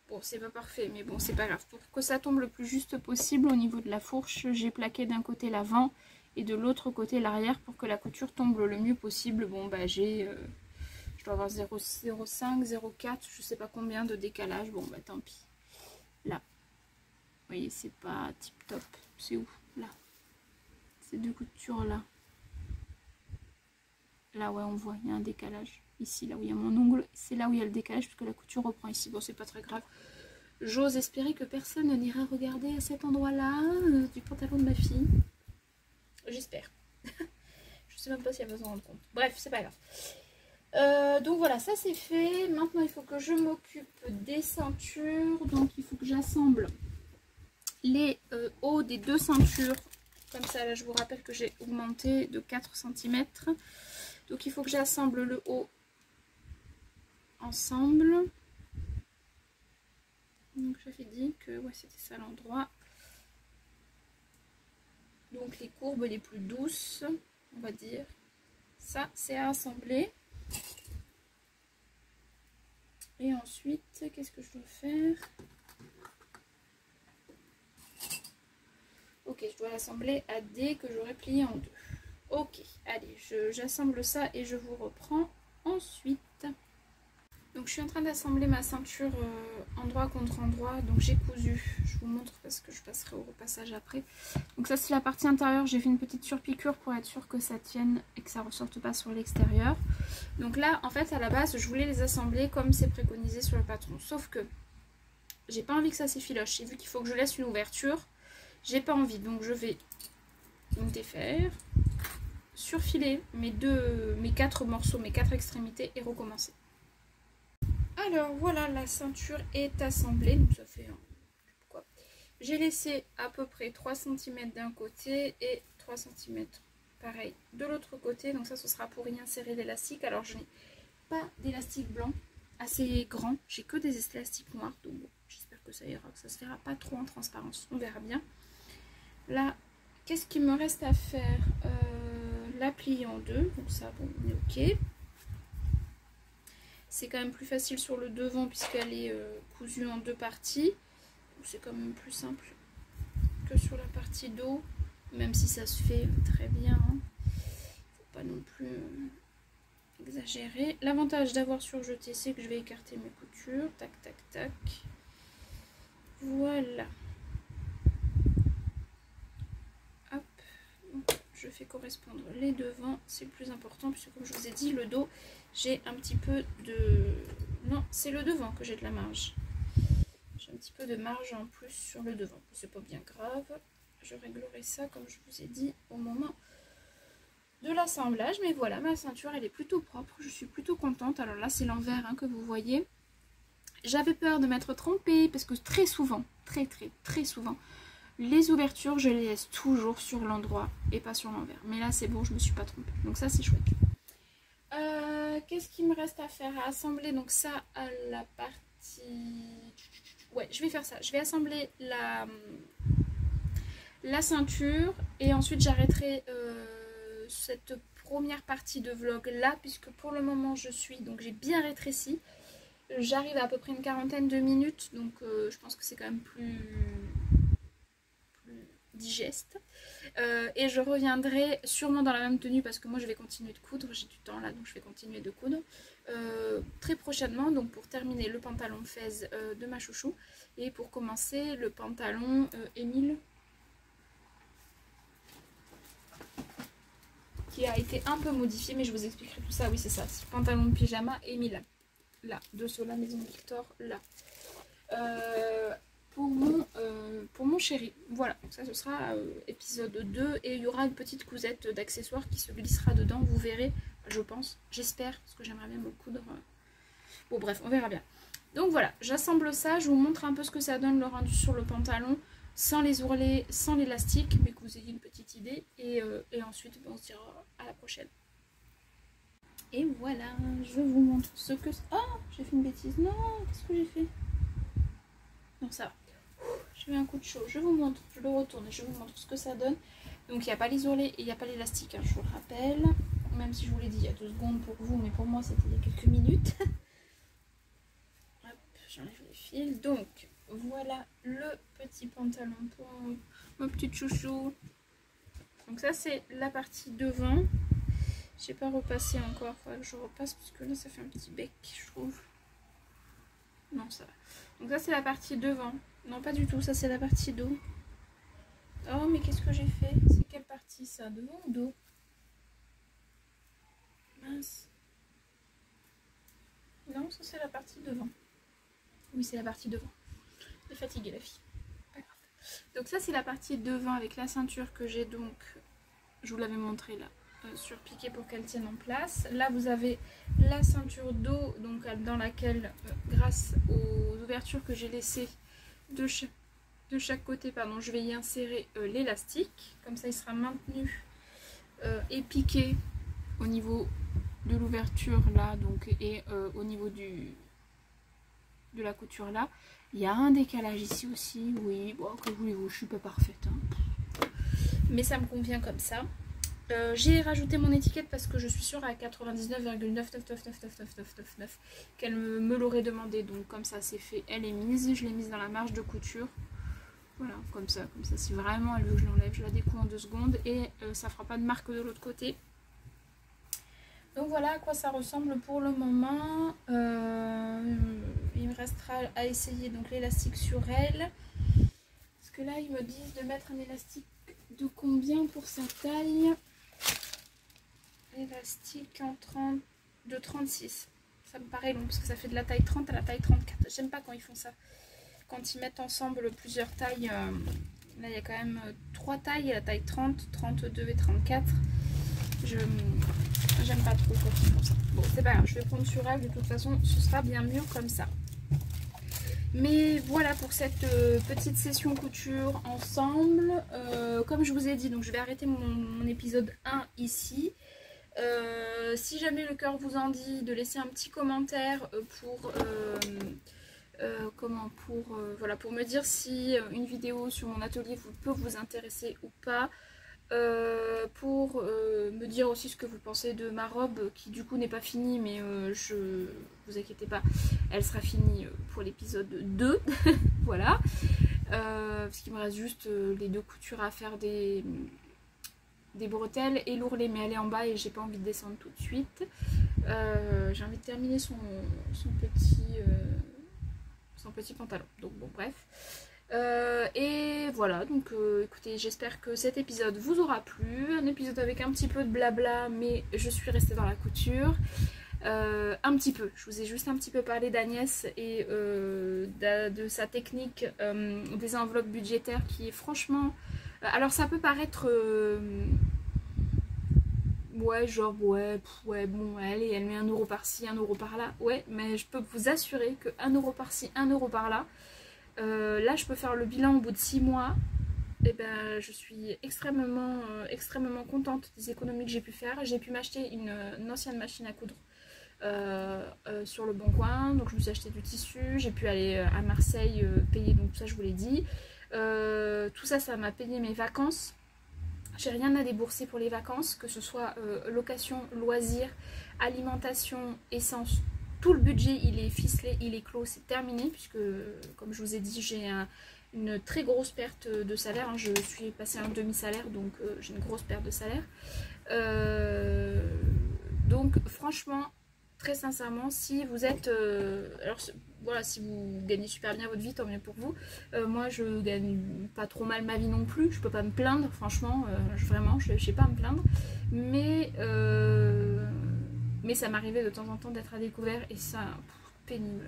[SPEAKER 1] Bon, c'est pas parfait, mais bon, c'est pas grave. Pour que ça tombe le plus juste possible au niveau de la fourche, j'ai plaqué d'un côté l'avant et de l'autre côté l'arrière pour que la couture tombe le mieux possible. Bon, bah j'ai... je dois avoir 0,05, 0,4, je sais pas combien de décalage. Bon, bah tant pis. Là. Vous voyez, c'est pas tip top. C'est où? Là. Ces deux coutures là. Là, ouais, on voit, il y a un décalage. Ici, là où il y a mon ongle, c'est là où il y a le décalage puisque la couture reprend ici. Bon, c'est pas très grave. J'ose espérer que personne n'ira regarder à cet endroit-là du pantalon de ma fille. J'espère. Je sais même pas si elle va s'en rendre compte. Bref, c'est pas grave. Donc voilà, ça c'est fait. Maintenant, il faut que je m'occupe des ceintures. Donc, il faut que j'assemble les hauts des deux ceintures. Comme ça, là, je vous rappelle que j'ai augmenté de 4 cm. Donc, il faut que j'assemble le haut ensemble. Donc, j'avais dit que ouais, c'était ça l'endroit. Donc, les courbes les plus douces, on va dire. Ça, c'est à assembler. Et ensuite, qu'est-ce que je dois faire? Ok, je dois l'assembler à D que j'aurai plié en deux. Ok, allez, j'assemble ça et je vous reprends ensuite. Donc je suis en train d'assembler ma ceinture endroit contre endroit. Donc j'ai cousu, je vous montre parce que je passerai au repassage après. Donc ça c'est la partie intérieure, j'ai fait une petite surpiqûre pour être sûr que ça tienne et que ça ne ressorte pas sur l'extérieur. Donc là en fait à la base je voulais les assembler comme c'est préconisé sur le patron. Sauf que j'ai pas envie que ça s'effiloche. Et vu qu'il faut que je laisse une ouverture, j'ai pas envie. Donc je vais donc défaire, surfiler mes 4 morceaux, mes 4 extrémités et recommencer. Alors voilà, la ceinture est assemblée, donc ça fait pourquoi j'ai laissé à peu près 3 cm d'un côté et 3 cm pareil de l'autre côté. Donc ça ce sera pour y insérer l'élastique. Alors je n'ai pas d'élastique blanc assez grand, j'ai que des élastiques noirs, donc bon, j'espère que ça ira, que ça se verra pas trop en transparence, on verra bien. Là, qu'est-ce qu'il me reste à faire? La plier en deux, donc ça bon, on est ok. C'est quand même plus facile sur le devant puisqu'elle est cousue en deux parties. C'est quand même plus simple que sur la partie dos, même si ça se fait très bien. Hein. Faut pas non plus exagérer. L'avantage d'avoir surjeté, c'est que je vais écarter mes coutures. Tac, tac, tac. Voilà. Hop. Donc, je fais correspondre les devants. C'est le plus important puisque comme je vous ai dit, le dos, j'ai un petit peu de... Non, c'est le devant que j'ai de la marge. J'ai un petit peu de marge en plus sur le devant. C'est pas bien grave. Je réglerai ça, comme je vous ai dit, au moment de l'assemblage. Mais voilà, ma ceinture, elle est plutôt propre. Je suis plutôt contente. Alors là, c'est l'envers hein, que vous voyez. J'avais peur de m'être trompée parce que très souvent, très souvent, les ouvertures, je les laisse toujours sur l'endroit et pas sur l'envers. Mais là, c'est bon, je me suis pas trompée. Donc ça, c'est chouette. Qu'est-ce qu'il me reste à faire? À assembler donc ça à la partie... Ouais, je vais faire ça. Je vais assembler la ceinture et ensuite j'arrêterai cette première partie de vlog là puisque pour le moment je suis... Donc j'ai bien rétréci. J'arrive à peu près une quarantaine de minutes donc je pense que c'est quand même plus digeste. Et je reviendrai sûrement dans la même tenue parce que moi je vais continuer de coudre, j'ai du temps là donc je vais continuer de coudre très prochainement donc pour terminer le pantalon fez de ma chouchou et pour commencer le pantalon Émile qui qui a été un peu modifié, mais je vous expliquerai tout ça. Oui, c'est ça, pantalon de pyjama et mis là, de sur la Maison Victor, là. Pour mon chéri. Voilà, ça ce sera épisode 2 et il y aura une petite cousette d'accessoires qui se glissera dedans, vous verrez, je pense, j'espère, parce que j'aimerais bien me coudre. Bon bref, on verra bien. Donc voilà, j'assemble ça, je vous montre un peu ce que ça donne le rendu sur le pantalon, sans les ourlets, sans l'élastique, mais que vous ayez une petite idée, et ensuite on se dira à la prochaine. Et voilà, je vous montre ce que... Oh, j'ai fait une bêtise, non, qu'est-ce que j'ai fait? Non, ça va. J'ai eu un coup de chaud. Je vous montre, je le retourne et je vous montre ce que ça donne. Donc il n'y a pas les ourlets et il n'y a pas l'élastique, hein, je vous le rappelle. Même si je vous l'ai dit il y a 2 secondes pour vous, mais pour moi c'était il y a quelques minutes. Hop, j'enlève les fils. Donc voilà le petit pantalon pour ma petite chouchou. Donc ça c'est la partie devant. J'ai pas repassé encore, faudrait que je repasse parce que là ça fait un petit bec, je trouve. Non, ça va. Donc ça c'est la partie devant. Non, pas du tout, ça c'est la partie dos. Oh, mais qu'est-ce que j'ai fait? C'est quelle partie ça? Devant ou dos? Mince. Non, ça c'est la partie devant. Oui, c'est la partie devant. Elle est fatiguée la fille. Pas grave. Donc ça c'est la partie devant avec la ceinture que j'ai donc... Je vous l'avais montré là. Surpiquée pour qu'elle tienne en place. Là vous avez la ceinture dos donc dans laquelle grâce aux ouvertures que j'ai laissées de chaque côté, pardon, je vais y insérer l'élastique, comme ça il sera maintenu et piqué au niveau de l'ouverture là, donc, et au niveau de la couture là. Il y a un décalage ici aussi, oui, bon, que voulez-vous, je suis pas parfaite, hein. Mais ça me convient comme ça. J'ai rajouté mon étiquette parce que je suis sûre à 99,9999999 qu'elle me l'aurait demandé, donc comme ça c'est fait, elle est mise, je l'ai mise dans la marge de couture, voilà, comme ça si vraiment elle veut que je l'enlève, je la découpe en 2 secondes et ça fera pas de marque de l'autre côté. Donc voilà à quoi ça ressemble pour le moment. Il me restera à essayer donc l'élastique sur elle, parce que là ils me disent de mettre un élastique de combien pour sa taille? Élastique de 36. Ça me paraît long parce que ça fait de la taille 30 à la taille 34. J'aime pas quand ils font ça. Quand ils mettent ensemble plusieurs tailles. Là il y a quand même 3 tailles. La taille 30, 32 et 34. J'aime pas trop quand ils font ça. Bon, c'est pas grave. Je vais prendre sur elle. De toute façon, ce sera bien mieux comme ça. Mais voilà pour cette petite session couture ensemble. Comme je vous ai dit, donc je vais arrêter mon épisode 1 ici. Si jamais le cœur vous en dit, de laisser un petit commentaire voilà, pour me dire si une vidéo sur mon atelier peut vous intéresser ou pas. Pour me dire aussi ce que vous pensez de ma robe qui du coup n'est pas finie, mais vous inquiétez pas, elle sera finie pour l'épisode 2. Voilà, parce qu'il me reste juste les 2 coutures à faire des bretelles et l'ourlet, mais elle est en bas et j'ai pas envie de descendre tout de suite. J'ai envie de terminer son petit pantalon, donc bon bref. Et voilà, donc écoutez, j'espère que cet épisode vous aura plu. Un épisode avec un petit peu de blabla, mais je suis restée dans la couture. Un petit peu, je vous ai juste un petit peu parlé d'Agnès et de sa technique des enveloppes budgétaires qui est franchement... alors ça peut paraître... ouais, genre, ouais, bon, allez, elle met 1 euro par-ci, 1 euro par-là. Ouais, mais je peux vous assurer que 1 euro par-ci, 1 euro par-là, là je peux faire le bilan au bout de 6 mois. Et ben je suis extrêmement contente des économies que j'ai pu faire. J'ai pu m'acheter une ancienne machine à coudre sur le Bon Coin, donc je me suis acheté du tissu. J'ai pu aller à Marseille payer, donc tout ça je vous l'ai dit. Tout ça, ça m'a payé mes vacances. J'ai rien à débourser pour les vacances, que ce soit location, loisirs, alimentation, essence. Tout le budget il est ficelé, il est clos, c'est terminé, puisque comme je vous ai dit, j'ai une très grosse perte de salaire, hein. Je suis passée à un demi-salaire, donc j'ai une grosse perte de salaire. Donc franchement, très sincèrement, si vous êtes... alors voilà, si vous gagnez super bien votre vie, tant mieux pour vous. Moi, je gagne pas trop mal ma vie non plus. Je peux pas me plaindre, franchement. Vraiment, je sais pas à me plaindre. Mais ça m'arrivait de temps en temps d'être à découvert et ça, pénible.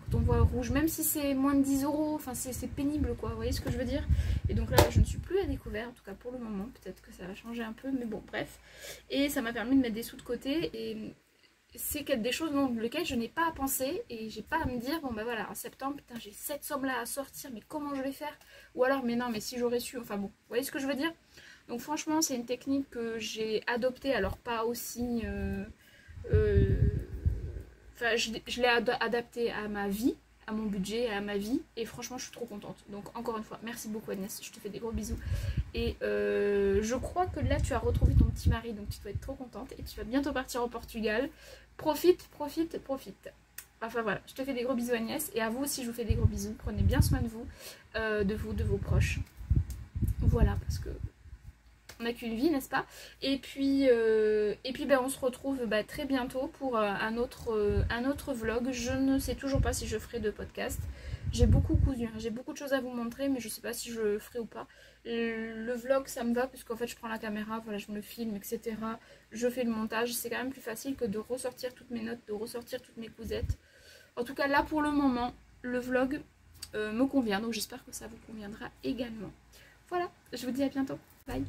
[SPEAKER 1] Quand on voit rouge, même si c'est moins de 10 euros, enfin c'est pénible quoi, vous voyez ce que je veux dire? Et donc là, je ne suis plus à découvert, en tout cas pour le moment. Peut-être que ça va changer un peu, mais bon, bref. Et ça m'a permis de mettre des sous de côté et c'est des choses dont lesquelles je n'ai pas à penser et j'ai pas à me dire bon bah voilà en septembre putain j'ai cette somme là à sortir mais comment je vais faire, ou alors mais non mais si j'aurais su, enfin bon vous voyez ce que je veux dire. Donc franchement c'est une technique que j'ai adoptée, alors pas aussi enfin je l'ai adaptée à ma vie, à mon budget, à ma vie, et franchement je suis trop contente. Donc encore une fois merci beaucoup Agnès, je te fais des gros bisous. Et je crois que là tu as retrouvé ton petit mari, donc tu dois être trop contente et tu vas bientôt partir au Portugal. Profite, profite, profite. Enfin voilà, je te fais des gros bisous Agnès, et à vous aussi je vous fais des gros bisous. Prenez bien soin de vous, de vos proches. Voilà, parce que on n'a qu'une vie, n'est-ce pas? Et puis ben, on se retrouve très bientôt pour un autre vlog. Je ne sais toujours pas si je ferai de podcast. J'ai beaucoup cousu, hein. J'ai beaucoup de choses à vous montrer, mais je ne sais pas si je le ferai ou pas. Le vlog, ça me va, puisqu'en fait, je prends la caméra, voilà, je me filme, etc. Je fais le montage. C'est quand même plus facile que de ressortir toutes mes notes, de ressortir toutes mes cousettes. En tout cas, là, pour le moment, le vlog me convient. Donc, j'espère que ça vous conviendra également. Voilà, je vous dis à bientôt. Bye.